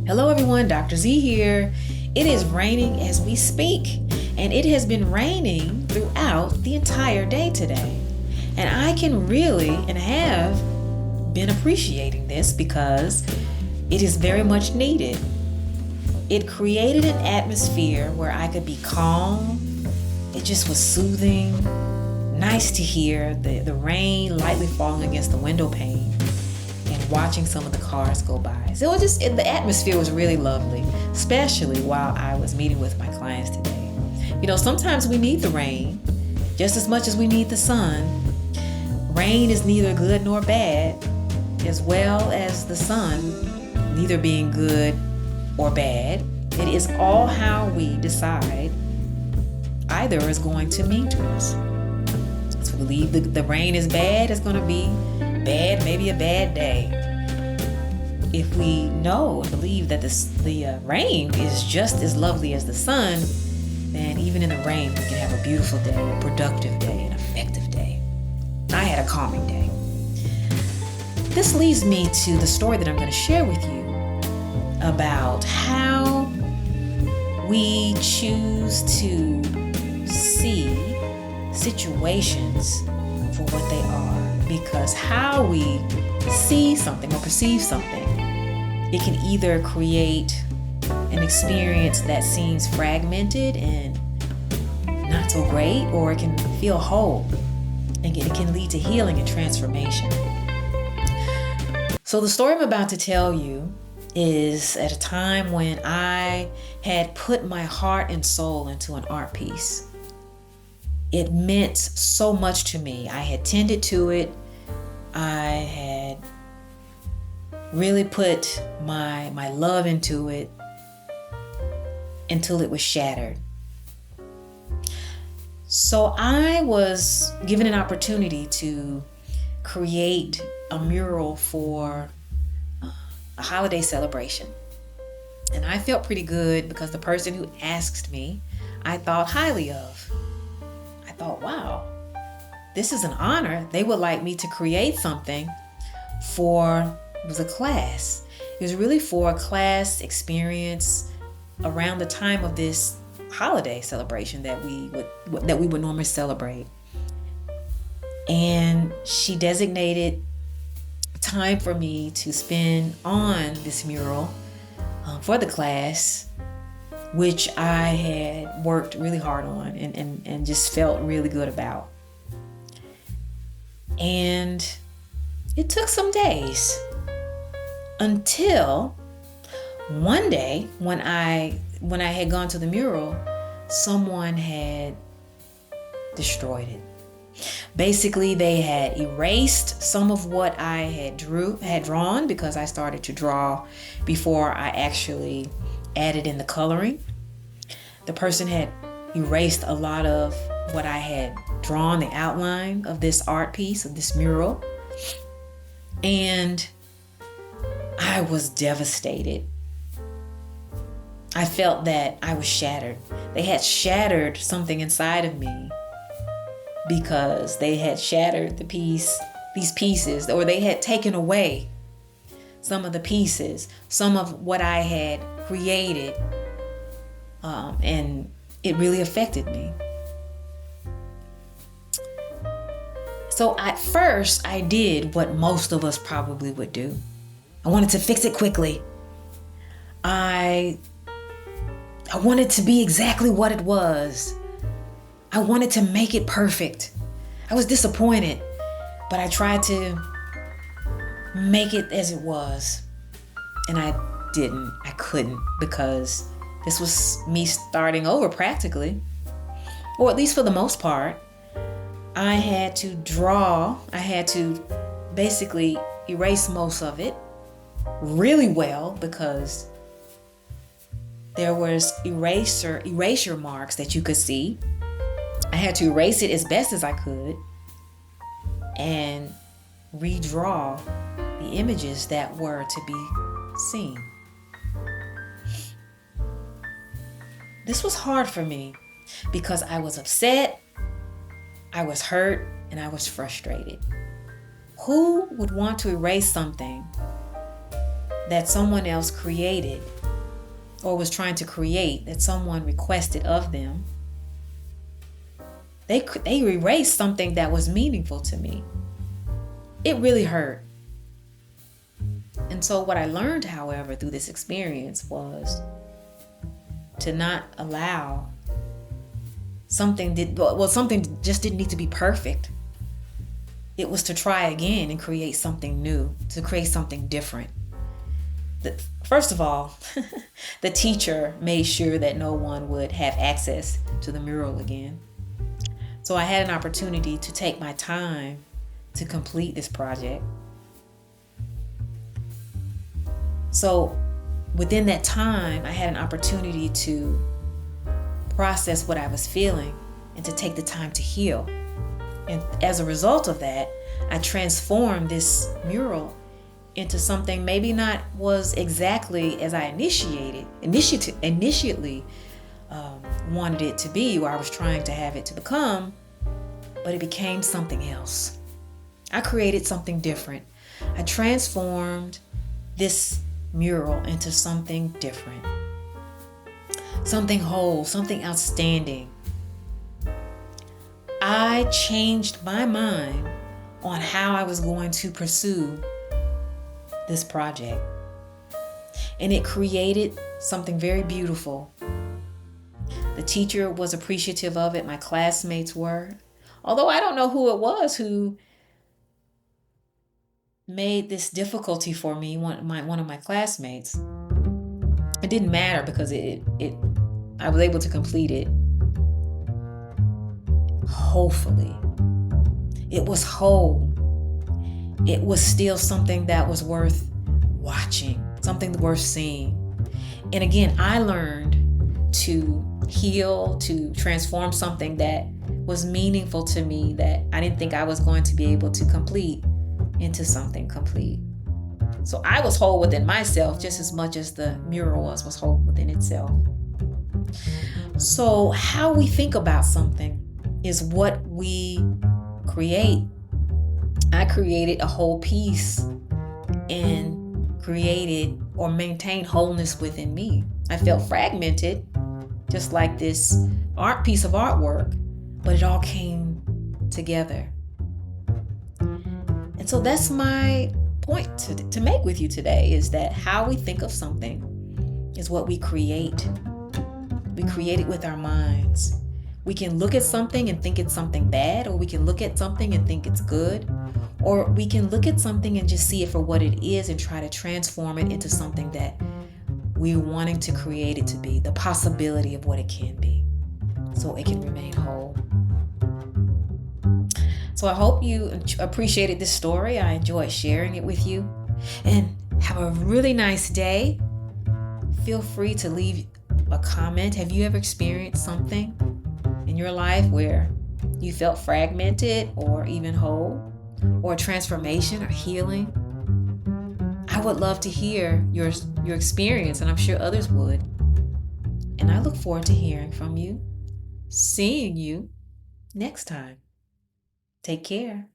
Hello everyone, Dr. Z here. It is raining as we speak, and it has been raining throughout the entire day today. And I can really and have been appreciating this because it is very much needed. It created an atmosphere where I could be calm. It just was soothing, nice to hear the rain lightly falling against the window pane and watching some of the cars go by. So the atmosphere was really lovely, especially while I was meeting with my clients today. Sometimes we need the rain just as much as we need the sun. Rain is neither good nor bad, as well as the sun neither being good or bad. It is all how we decide either is going to mean to us. So we believe the rain is bad, it's going to be bad, maybe a bad day. If we know and believe that the rain is just as lovely as the sun, then even in the rain we can have a beautiful day, a productive day, an effective day. I had a calming day. This leads me to the story that I'm going to share with you about how we choose to see situations for what they are. Because how we see something or perceive something, it can either create an experience that seems fragmented and not so great, or it can feel whole and it can lead to healing and transformation. So the story I'm about to tell you is at a time when I had put my heart and soul into an art piece. It meant so much to me. I had tended to it. I had really put my love into it until it was shattered. So I was given an opportunity to create a mural for a holiday celebration. And I felt pretty good because the person who asked me, I thought highly of. I thought, wow, this is an honor. They would like me to create something it was a class. It was really for a class experience around the time of this holiday celebration that we would normally celebrate. And she designated time for me to spend on this mural for the class, which I had worked really hard on and just felt really good about. And it took some days until one day when I had gone to the mural, someone had destroyed it. Basically, they had erased some of what I had drawn because I started to draw before I actually added in the coloring. The person had erased a lot of what I had drawn, the outline of this art piece, of this mural. And I was devastated. I felt that I was shattered. They had shattered something inside of me because they had shattered these pieces, or they had taken away some of the pieces, some of what I had created, and it really affected me. So at first, I did what most of us probably would do. I wanted to fix it quickly. I wanted to be exactly what it was. I wanted to make it perfect. I was disappointed, but I tried to make it as it was. And I couldn't, because this was me starting over practically, or at least for the most part. I had to basically erase most of it really well because there was erasure marks that you could see. I had to erase it as best as I could and redraw the images that were to be seen. This was hard for me because I was upset, I was hurt, and I was frustrated. Who would want to erase something that someone else created or was trying to create, that someone requested of them, they erased something that was meaningful to me. It really hurt. And so what I learned, however, through this experience was to not allow something just didn't need to be perfect. It was to try again and create something new, to create something different. First of all, the teacher made sure that no one would have access to the mural again. So I had an opportunity to take my time to complete this project. So within that time, I had an opportunity to process what I was feeling and to take the time to heal. And as a result of that, I transformed this mural into something maybe not was exactly as I initially wanted it to be, or I was trying to have it to become, but it became something else. I created something different. I transformed this mural into something different, something whole, something outstanding. I changed my mind on how I was going to pursue this project, and it created something very beautiful. The teacher was appreciative of it. My classmates were, although I don't know who it was who made this difficulty for me. One of my classmates. It didn't matter because I was able to complete it. Hopefully, it was whole. It was still something that was worth watching, something worth seeing. And again, I learned to heal, to transform something that was meaningful to me that I didn't think I was going to be able to complete into something complete. So I was whole within myself just as much as the mural was whole within itself. So how we think about something is what we create. I created a whole piece and created or maintained wholeness within me. I felt fragmented, just like this piece of artwork, but it all came together. And so that's my point to make with you today, is that how we think of something is what we create. We create it with our minds. We can look at something and think it's something bad, or we can look at something and think it's good, or we can look at something and just see it for what it is and try to transform it into something that we're wanting to create it to be, the possibility of what it can be, so it can remain whole. So I hope you appreciated this story. I enjoyed sharing it with you. And have a really nice day. Feel free to leave a comment. Have you ever experienced something in your life where you felt fragmented or even whole, or transformation or healing? I would love to hear your experience, and I'm sure others would. And I look forward to hearing from you, seeing you next time. Take care.